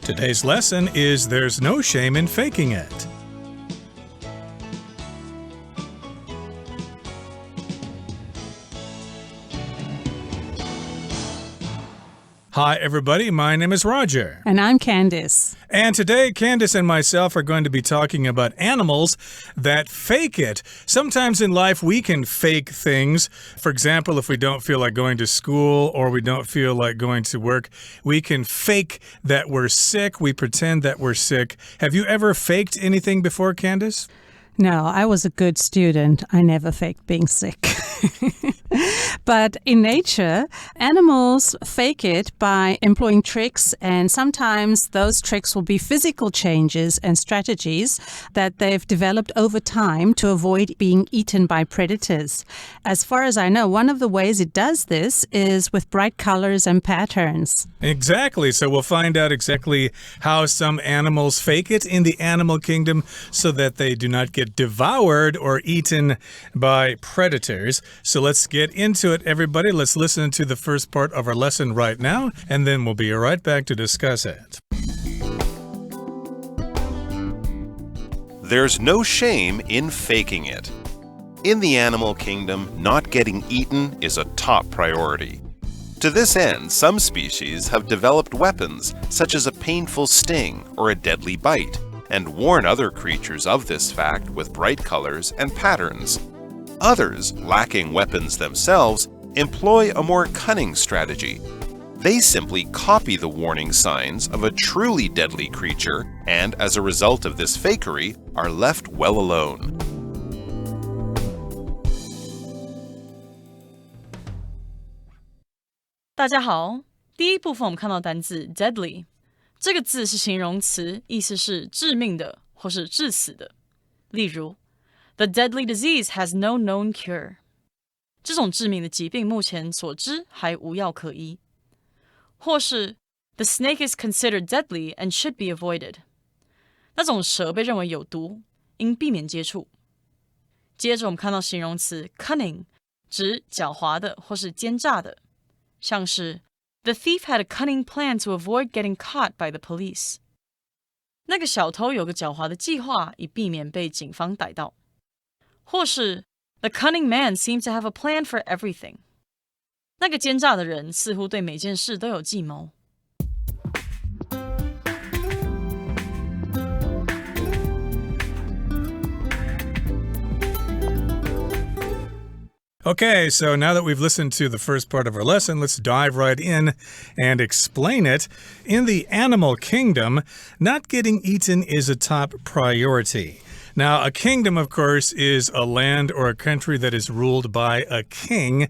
Today's lesson is There's no shame in faking it. Hi, everybody. My name is Roger. And I'm Candice. And today, Candice and myself are going to be talking about animals that fake it. Sometimes in life, we can fake things. For example, if we don't feel like going to school or we don't feel like going to work, we can fake that we're sick. We pretend that we're sick. Have you ever faked anything before, Candice? No, I was a good student. I never faked being sick. But in nature, animals fake it by employing tricks, and sometimes those tricks will be physical changes and strategies that they've developed over time to avoid being eaten by predators. As far as I know, one of the ways it does this is with bright colors and patterns. Exactly. So we'll find out exactly how some animals fake it in the animal kingdom so that they do not get devoured or eaten by predators. So let's get into it, everybody. Let's listen to the first part of our lesson right now, and then we'll be right back to discuss it. There's no shame in faking it. In the animal kingdom, not getting eaten is a top priority. To this end, some species have developed weapons such as a painful sting or a deadly bite, and warn other creatures of this fact with bright colors and patterns. Others, lacking weapons themselves, employ a more cunning strategy. They simply copy the warning signs of a truly deadly creature and, as a result of this fakery, are left well alone. 大家好，第一部分我们看到单字 deadly， 这个字是形容词，意思是致命的或是致死的。例如 The deadly disease has no known cure. 这种致命的疾病目前所知还无药可医。或是 The snake is considered deadly and should be avoided. 那种蛇被认为有毒，应避免接触。接着我们看到形容词 cunning， 指狡猾的或是奸诈的，像是 The thief had a cunning plan to avoid getting caught by the police. 那个小偷有个狡猾的计划，以避免被警方逮到。或是 The cunning man seemed to have a plan for everything. 那个奸诈的人似乎对每件事都有计谋。Okay, so now that we've listened to the first part of our lesson, let's dive right in and explain it. In the animal kingdom, not getting eaten is a top priority. Now, a kingdom, of course, is a land or a country that is ruled by a king.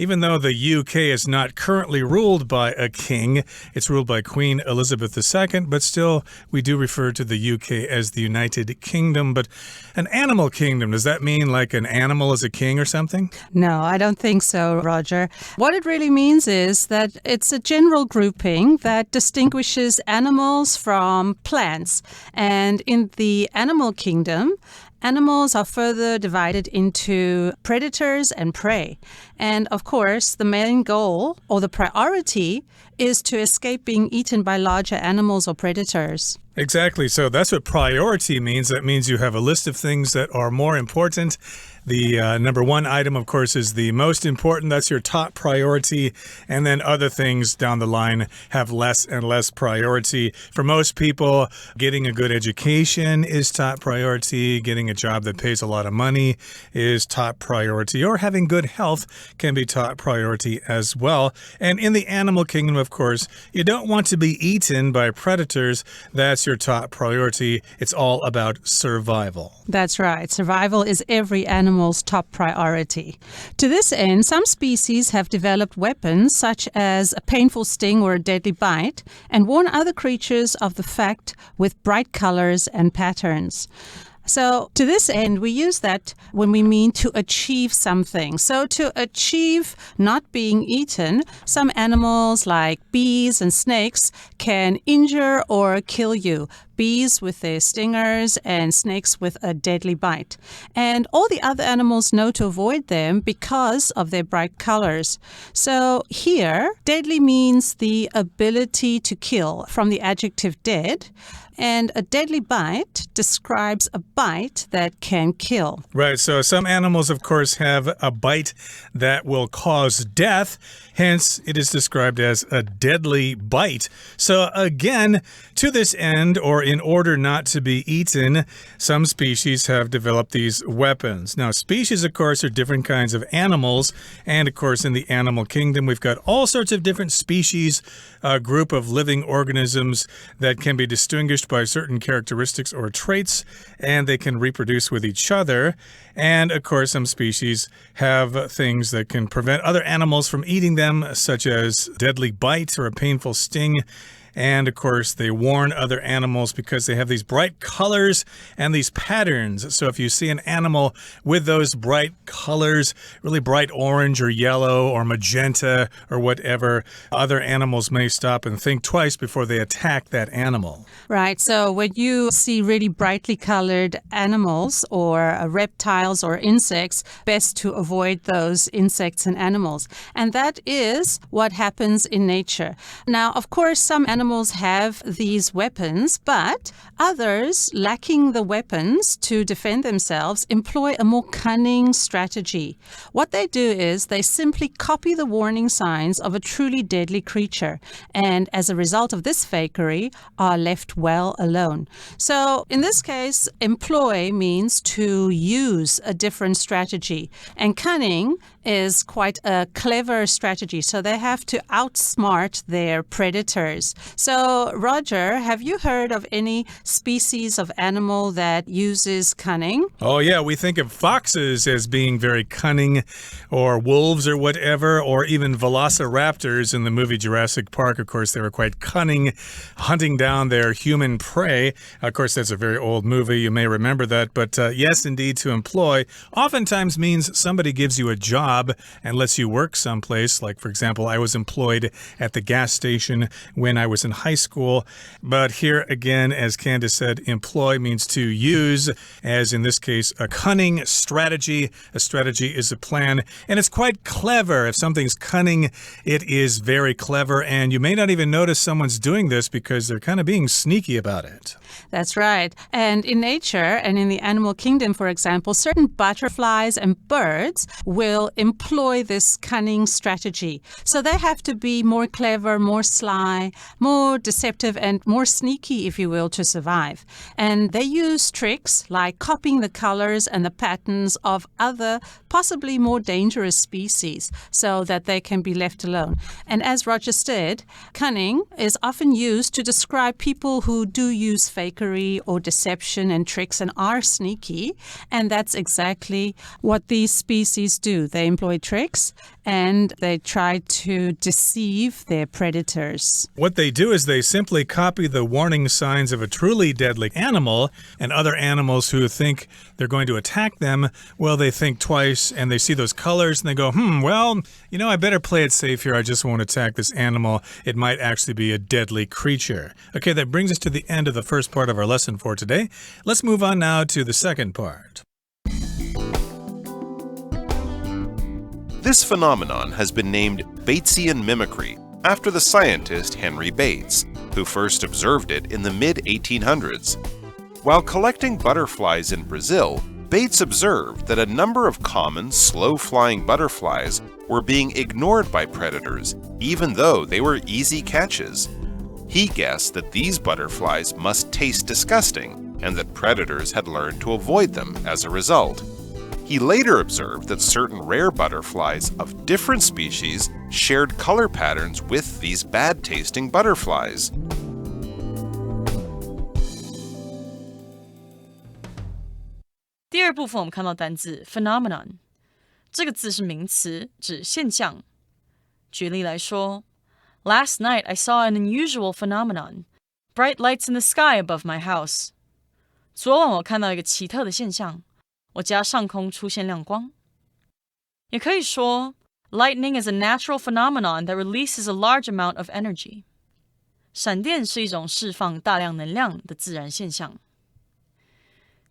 Even though the UK is not currently ruled by a king, it's ruled by Queen Elizabeth II, but still we do refer to the UK as the United Kingdom. But an animal kingdom, does that mean like an animal is a king or something? No, I don't think so, Roger. What it really means is that it's a general grouping that distinguishes animals from plants. And in the animal kingdom, animals are further divided into predators and prey. And of course, the main goal or the priority is to escape being eaten by larger animals or predators. Exactly. So that's what priority means. That means you have a list of things that are more important. The number one item, of course, is the most important. That's your top priority. And then other things down the line have less and less priority. For most people, getting a good education is top priority. Getting a job that pays a lot of money is top priority. Or having good health can be top priority as well. And in the animal kingdom, of course, you don't want to be eaten by predators. That's your top priority. It's all about survival. That's right. Survival is every animal's top priority. To this end, some species have developed weapons such as a painful sting or a deadly bite and warn other creatures of the fact with bright colors and patterns. So to this end, we use that when we mean to achieve something. So to achieve not being eaten, some animals like bees and snakes can injure or kill you. bees with their stingers and snakes with a deadly bite. And all the other animals know to avoid them because of their bright colors. So here, deadly means the ability to kill, from the adjective dead. And a deadly bite describes a bite that can kill. Right, so some animals, of course, have a bite that will cause death. Hence, it is described as a deadly bite. So again, to this end, or in order not to be eaten, some species have developed these weapons. Now, species, of course, are different kinds of animals. And, of course, in the animal kingdom, we've got all sorts of different species, a group of living organisms that can be distinguished by certain characteristics or traits, and they can reproduce with each other. And, of course, some species have things that can prevent other animals from eating them, such as deadly bite or a painful sting. And, of course, they warn other animals because they have these bright colors and these patterns. So if you see an animal with those bright colors, really bright orange or yellow or magenta or whatever, other animals may stop and think twice before they attack that animal. Right, so when you see really brightly colored animals or reptiles or insects, best to avoid those insects and animals. And that is what happens in nature. Now, of course, some animals have these weapons, but others, lacking the weapons to defend themselves, employ a more cunning strategy. What they do is they simply copy the warning signs of a truly deadly creature, and as a result of this fakery, are left well alone. So in this case, employ means to use a different strategy, and cunning is quite a clever strategy, so they have to outsmart their predators. So, Roger, have you heard of any species of animal that uses cunning? Oh, yeah, we think of foxes as being very cunning, or wolves or whatever, or even velociraptors in the movie Jurassic Park. Of course, they were quite cunning, hunting down their human prey. Of course, that's a very old movie. You may remember that. But yes, indeed, to employ oftentimes means somebody gives you a job and lets you work someplace. Like, for example, I was employed at the gas station when I was in high school. But here again, as Candace said, employ means to use, as in this case, a cunning strategy. A strategy is a plan, and it's quite clever. If something's cunning, it is very clever, and you may not even notice someone's doing this because they're kind of being sneaky about it. That's right. And in nature and in the animal kingdom, for example, certain butterflies and birds will employ this cunning strategy. So they have to be more clever, more sly, more deceptive, and more sneaky, if you will, to survive. And they use tricks like copying the colors and the patterns of other, possibly more dangerous species so that they can be left alone. And as Roger said, cunning is often used to describe people who do use fakery or deception and tricks and are sneaky. And that's exactly what these species do. They employ tricks and they try to deceive their predators. What they do is they simply copy the warning signs of a truly deadly animal, and other animals who think they're going to attack them, well, they think twice and they see those colors and they go, well, I better play it safe here. I just won't attack this animal. It might actually be a deadly creature. Okay, that brings us to the end of the first part of our lesson for today. Let's move on now to the second part. This phenomenon has been named Batesian mimicry after the scientist Henry Bates, who first observed it in the mid-1800s. While collecting butterflies in Brazil, Bates observed that a number of common, slow-flying butterflies were being ignored by predators, even though they were easy catches. He guessed that these butterflies must taste disgusting and that predators had learned to avoid them as a result. He later observed that certain rare butterflies of different species shared color patterns with these bad-tasting butterflies. "第二部分我们看到单字 phenomenon， 这个字是名词，指现象。举例来说 ，Last night I saw an unusual phenomenon. Bright lights in the sky above my house. 昨晚我看到一个奇特的现象，我家上空出现亮光。也可以说 Lightning is a natural phenomenon that releases a large amount of energy. 闪电是一种释放大量能量的自然现象。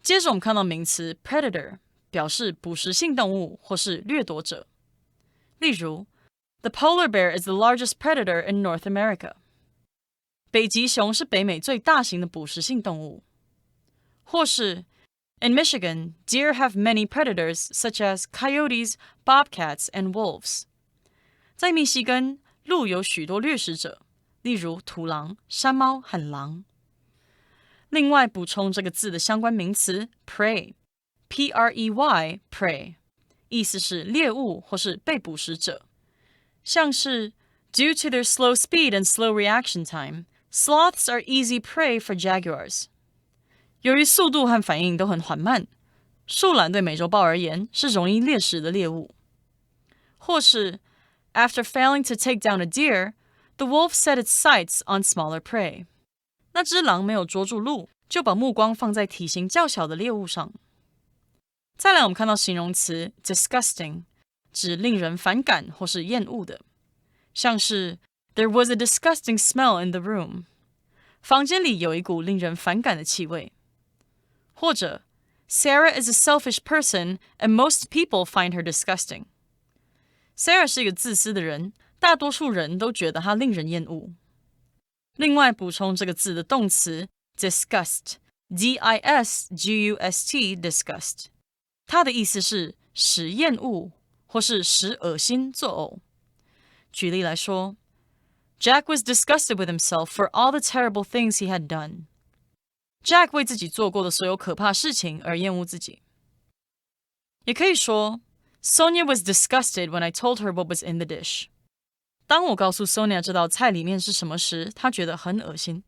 接着我们看到名词 predator， 表示捕食性动物或是掠夺者。例如 The polar bear is the largest predator in North America。 北极熊是北美最大型的捕食性动物。或是 In Michigan, deer have many predators such as coyotes, bobcats, and wolves。 在密西根，鹿有许多掠食者，例如土狼、山猫和狼。另外补充这个字的相关名词 prey， P-R-E-Y, prey， 意思是猎物或是被捕食者。像是 Due to their slow speed and slow reaction time, sloths are easy prey for jaguars。 由于速度和反应都很缓慢，树懒对美洲豹而言是容易猎食的猎物。或是 After failing to take down a deer, the wolf set its sights on smaller prey。 那只狼没有捉住鹿，就把目光放在体型较小的猎物上。再来我们看到形容词 disgusting， 指令人反感或是厌恶的。像是 There was a disgusting smell in the room。 房间里有一股令人反感的气味。或者 Sarah is a selfish person and most people find her disgusting。 Sarah 是一个自私的人，大多数人都觉得她令人厌恶。另外补充这个字的动词 disgust， D-I-S-G-U-S-T disgust， 它的意思是使厌恶或是使恶心作呕。举例来说 Jack was disgusted with himself for all the terrible things he had done。 Jack 为自己做过的所有可怕事情而厌恶自己。也可以说 Sonia was disgusted when I told her what was in the dish。 当我告诉 Sonia 这道菜里面是什么时，她觉得很恶心。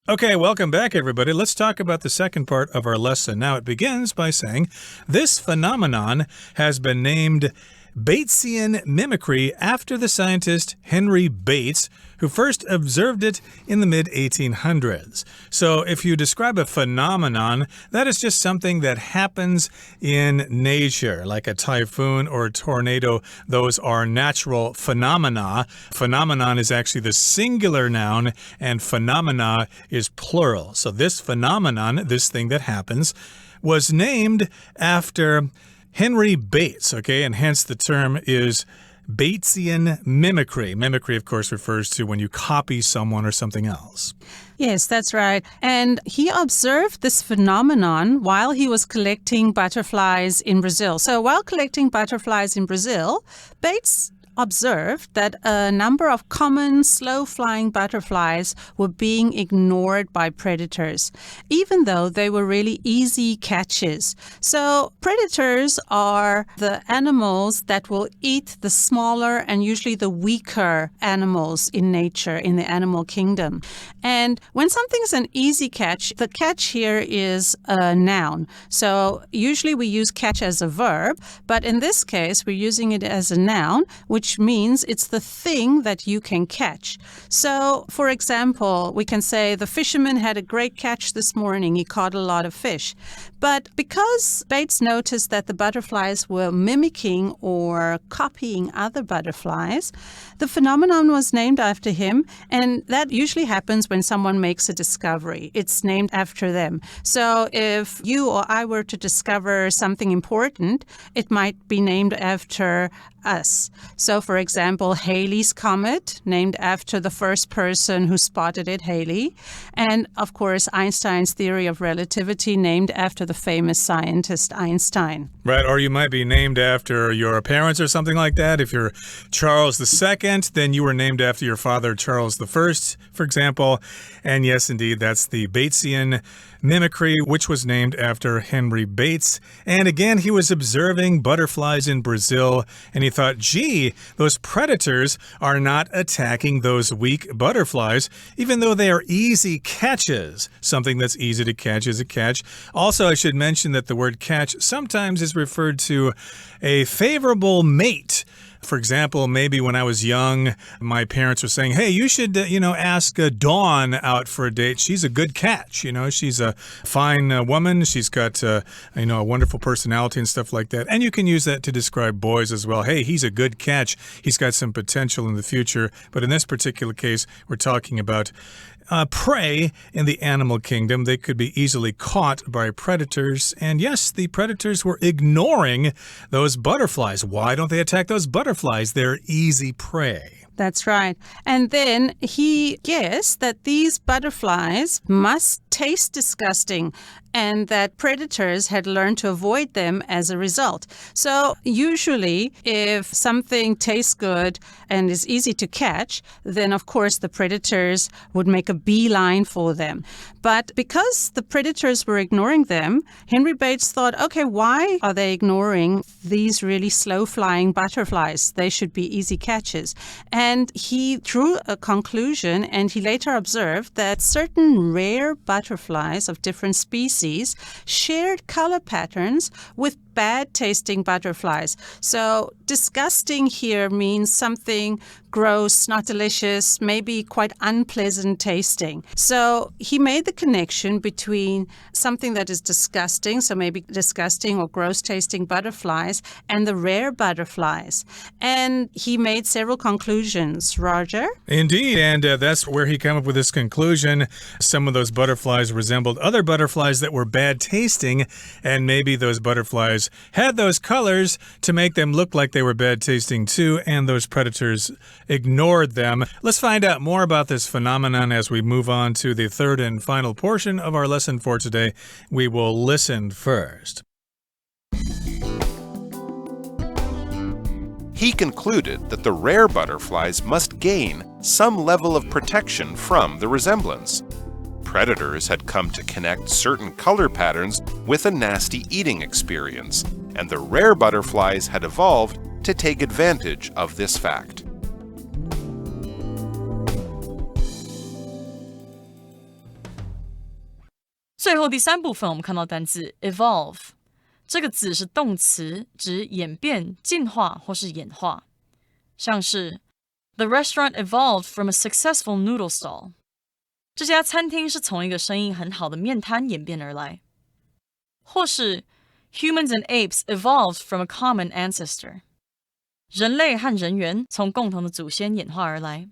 Okay, welcome back, everybody. Let's talk about the second part of our lesson. Now, it begins by saying, this phenomenon has been named Batesian mimicry after the scientist Henry Bates, who first observed it in the mid-1800s. So if you describe a phenomenon, that is just something that happens in nature, like a typhoon or a tornado. Those are natural phenomena. Phenomenon is actually the singular noun, and phenomena is plural. So this phenomenon, this thing that happens, was named after Henry Bates, okay, and hence the term is Batesian mimicry. Mimicry, of course, refers to when you copy someone or something else. Yes, that's right. And he observed this phenomenon while he was collecting butterflies in Brazil. So while collecting butterflies in Brazil, Bates observed that a number of common slow-flying butterflies were being ignored by predators, even though they were really easy catches. So predators are the animals that will eat the smaller and usually the weaker animals in nature, in the animal kingdom. And when something's an easy catch, the catch here is a noun. So usually we use catch as a verb, but in this case we're using it as a noun, which means it's the thing that you can catch. So, for example, we can say the fisherman had a great catch this morning. He caught a lot of fish. But because Bates noticed that the butterflies were mimicking or copying other butterflies, the phenomenon was named after him, and that usually happens when someone makes a discovery. It's named after them. So if you or I were to discover something important, it might be named after us. So, for example, Halley's Comet, named after the first person who spotted it, Halley. And, of course, Einstein's theory of relativity, named after the famous scientist Einstein. Right, or you might be named after your parents or something like that. If you're Charles II, then you were named after your father, Charles I, for example. And yes, indeed, that's the Batesian mimicry, which was named after Henry Bates. And again, he was observing butterflies in Brazil, and he thought, gee, those predators are not attacking those weak butterflies, even though they are easy catches. Something that's easy to catch is a catch. Also, I should mention that the word catch sometimes is referred to a favorable mate For example, maybe when I was young, my parents were saying, hey, you should, ask Dawn out for a date. She's a good catch. She's a fine woman. She's got, a wonderful personality and stuff like that. And you can use that to describe boys as well. Hey, he's a good catch. He's got some potential in the future. But in this particular case, we're talking about prey in the animal kingdom. They could be easily caught by predators. And yes, the predators were ignoring those butterflies. Why don't they attack those butterflies? They're easy prey. That's right. And then he guessed that these butterflies must taste disgusting and that predators had learned to avoid them as a result. So usually if something tastes good and is easy to catch, then of course the predators would make a beeline for them. But because the predators were ignoring them, Henry Bates thought, okay, why are they ignoring these really slow-flying butterflies? They should be easy catches. And he drew a conclusion, and he later observed that certain rare butterflies of different species shared color patterns with bad-tasting butterflies. So disgusting here means something gross, not delicious, maybe quite unpleasant tasting. So he made the connection between something that is disgusting, so maybe disgusting or gross tasting butterflies, and the rare butterflies. And he made several conclusions, Roger. Indeed, and that's where he came up with this conclusion. Some of those butterflies resembled other butterflies that were bad tasting, and maybe those butterflies had those colors to make them look like they were bad tasting too, and those predators ignored them. Let's find out more about this phenomenon as we move on to the third and final portion of our lesson for today. We will listen first. He concluded that the rare butterflies must gain some level of protection from the resemblance. Predators had come to connect certain color patterns with a nasty eating experience, and the rare butterflies had evolved to take advantage of this fact. 最后第三部分，我们看到单字 evolve， 这个字是动词，指演变、进化或是演化。像是 The restaurant evolved from a successful noodle stall。这家餐厅是从一个生意很好的面摊演变而来。或是 Humans and apes evolved from a common ancestor。人类和人猿从共同的祖先演化而来。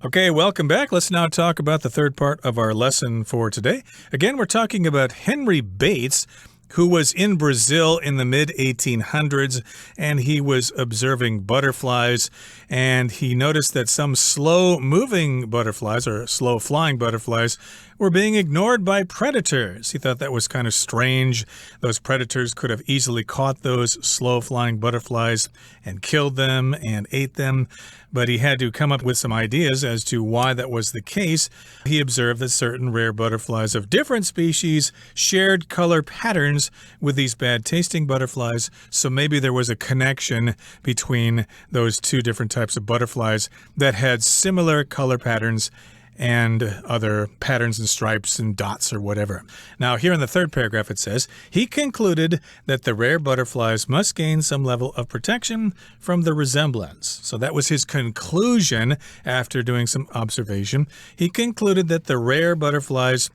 Okay, welcome back. Let's now talk about the third part of our lesson for today. Again, we're talking about Henry Bates, who was in Brazil in the mid-1800s, and he was observing butterflies, and he noticed that some slow-moving butterflies, or slow-flying butterflies, were being ignored by predators. He thought that was kind of strange. Those predators could have easily caught those slow-flying butterflies and killed them and ate them, but he had to come up with some ideas as to why that was the case. He observed that certain rare butterflies of different species shared color patterns with these bad-tasting butterflies, so maybe there was a connection between those two different types of butterflies that had similar color patterns and other patterns and stripes and dots or whatever. Now, here in the third paragraph it says, he concluded that the rare butterflies must gain some level of protection from the resemblance. So that was his conclusion after doing some observation. He concluded that the rare butterflies,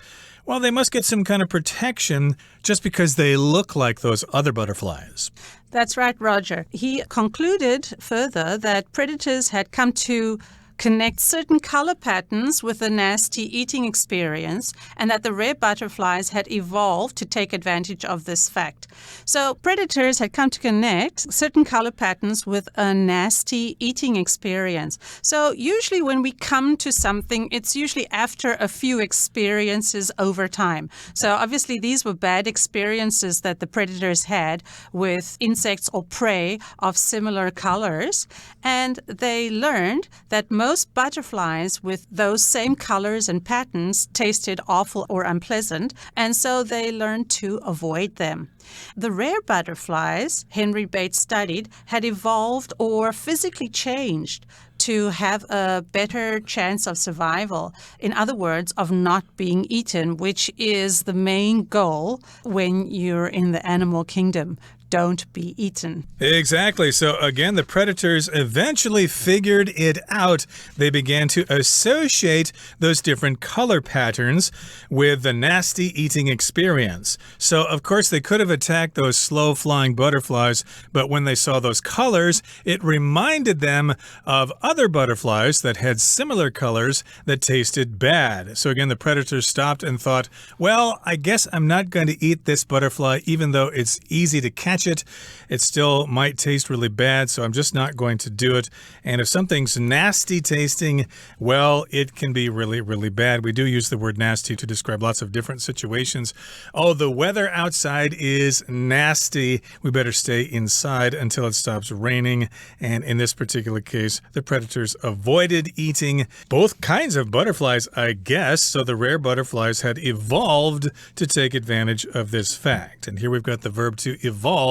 well, they must get some kind of protection just because they look like those other butterflies. That's right, Roger. He concluded further that predators had come to connect certain color patterns with a nasty eating experience, and that the rare butterflies had evolved to take advantage of this fact. So predators had come to connect certain color patterns with a nasty eating experience. So usually when we come to something, it's usually after a few experiences over time. So obviously these were bad experiences that the predators had with insects or prey of similar colors, and they learned that most butterflies with those same colors and patterns tasted awful or unpleasant, and so they learned to avoid them. The rare butterflies Henry Bates studied had evolved or physically changed to have a better chance of survival. In other words, of not being eaten, which is the main goal when you're in the animal kingdom. Don't be eaten. Exactly. So again, the predators eventually figured it out. They began to associate those different color patterns with the nasty eating experience. So of course they could have attacked those slow-flying butterflies, but when they saw those colors, it reminded them of other butterflies that had similar colors that tasted bad. So again, the predators stopped and thought, well, I guess I'm not going to eat this butterfly even though it's easy to catch it still might taste really bad, so I'm just not going to do it. And if something's nasty tasting, well, it can be really, really bad. We do use the word nasty to describe lots of different situations. Oh, the weather outside is nasty. We better stay inside until it stops raining. And in this particular case, the predators avoided eating both kinds of butterflies, I guess. So the rare butterflies had evolved to take advantage of this fact. And here we've got the verb to evolve,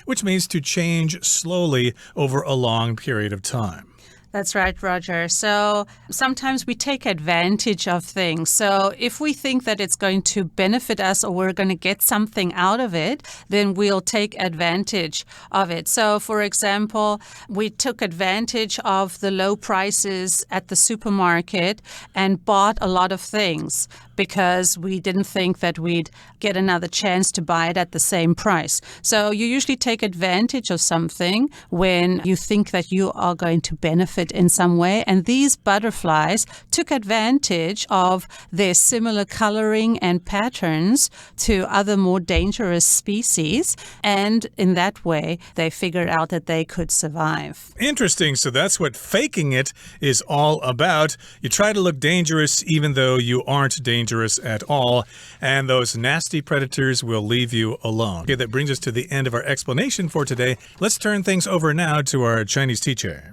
which means to change slowly over a long period of time. That's right, Roger. So sometimes we take advantage of things. So if we think that it's going to benefit us or we're going to get something out of it, then we'll take advantage of it. So for example, we took advantage of the low prices at the supermarket and bought a lot of things because we didn't think that we'd get another chance to buy it at the same price. So you usually take advantage of something when you think that you are going to benefit in some way. And these butterflies took advantage of their similar coloring and patterns to other more dangerous species. And in that way, they figured out that they could survive. Interesting. So that's what faking it is all about. You try to look dangerous even though you aren't dangerous at all, and those nasty predators will leave you alone. Okay, that brings us to the end of our explanation for today. Let's turn things over now to our Chinese teacher.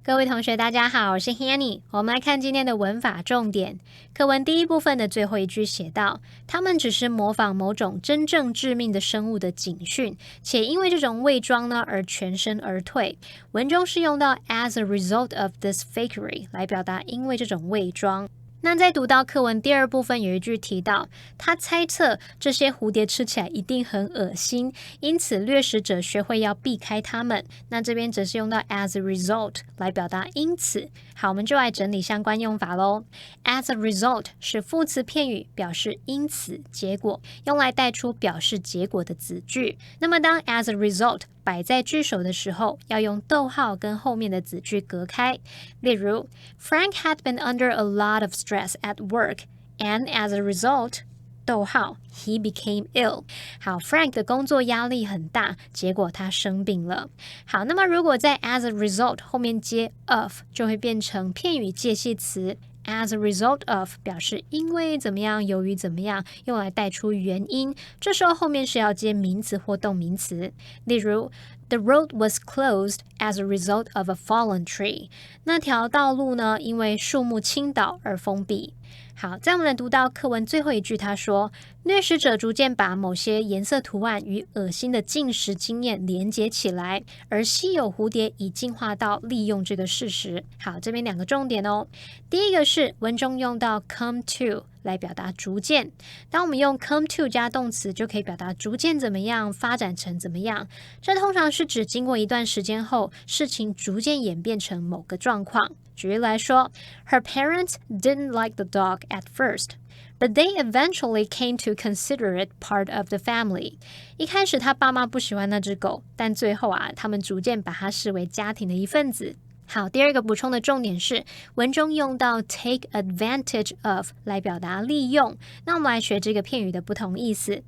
各位同学大家好，我是 Hanny。 我们来看今天的文法重点。课文第一部分的最后一句写道，他们只是模仿某种真正致命的生物的警讯，且因为这种伪装呢而全身而退。文中是用到 as a result of this fakery 来表达因为这种伪装。那在读到课文第二部分有一句提到，他猜测这些蝴蝶吃起来一定很恶心，因此掠食者学会要避开它们。那这边则是用到 as a result 来表达因此。好，我们就来整理相关用法咯。as a result 是副词片语，表示因此结果，用来带出表示结果的子句。那么当 as a result摆在句首的时候，要用逗号跟后面的子句隔开。例如 Frank had been under a lot of stress at work, and as a result, 逗号 he became ill. 好 Frank 的工作压力很大，结果他生病了。好，那么如果在 as a result 后面接 of 就会变成片语介系词。As a result of 表示因为怎么样，由于怎么样，用来带出原因。这时候后面是要接名词或动名词。例如 The road was closed as a result of a fallen tree. 那条道路呢，因为树木倾倒而封闭。好，在我们来读到课文最后一句，他说掠食者逐渐把某些颜色图案与恶心的进食经验连结起来，而稀有蝴蝶已进化到利用这个事实。好，这边两个重点哦。第一个是文中用到 come to 来表达逐渐，当我们用 come to 加动词，就可以表达逐渐怎么样，发展成怎么样。这通常是指经过一段时间后，事情逐渐演变成某个状况。举例来说 Her parents didn't like the dog at first, but they eventually came to consider it part of the family. 一开始他爸妈不喜欢那只狗，但最后他们逐渐把它视为家庭的一份子。好，第二个补充的重点是文中用到 take advantage of 来表达利用。那我们来学这个片语的不同意思。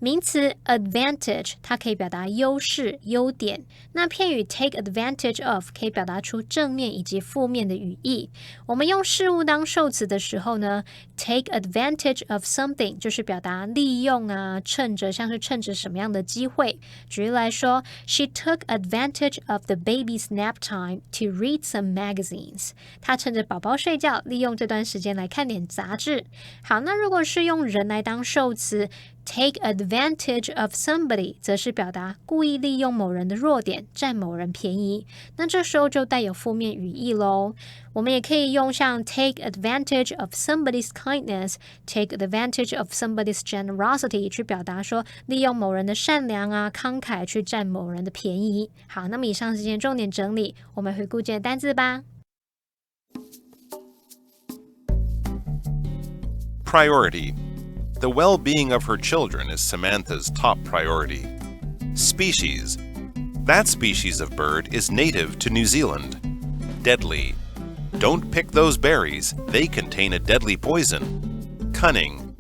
名词 advantage 它可以表达优势、优点。那片语 take advantage of 可以表达出正面以及负面的语义。我们用事物当受词的时候呢 take advantage of something 就是表达利用啊，趁着，像是趁着什么样的机会。举例来说 She took advantage of the baby's nap time to read some magazines. 她趁着宝宝睡觉，利用这段时间来看点杂志。好，那如果是用人来当受词Take advantage of somebody 则是表达故意利用某人的弱点，占某人便宜，那这时候就带有负面语义咯。我们也可以用像 take advantage of somebody's kindness, take advantage of somebody's generosity 去表达说利用某人的善良啊、慷慨去占某人的便宜。好，那么以上是今天重点整理，我们回顾今天的单字吧。Priority.The well-being of her children is Samantha's top priority. Species. That species of bird is native to New Zealand. Deadly. Don't pick those berries. They contain a deadly poison. Cunning.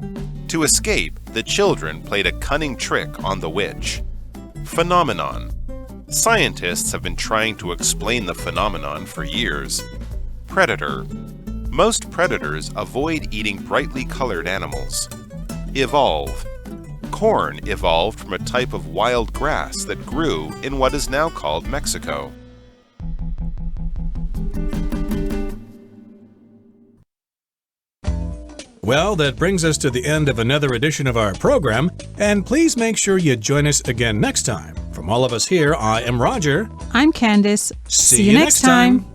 To escape, the children played a cunning trick on the witch. Phenomenon. Scientists have been trying to explain the phenomenon for years. Predator.Most predators avoid eating brightly colored animals.Evolve. Corn evolved from a type of wild grass that grew in what is now called Mexico. Well, that brings us to the end of another edition of our program, and please make sure you join us again next time. From all of us here, I am Roger. I'm Candice. See you next time.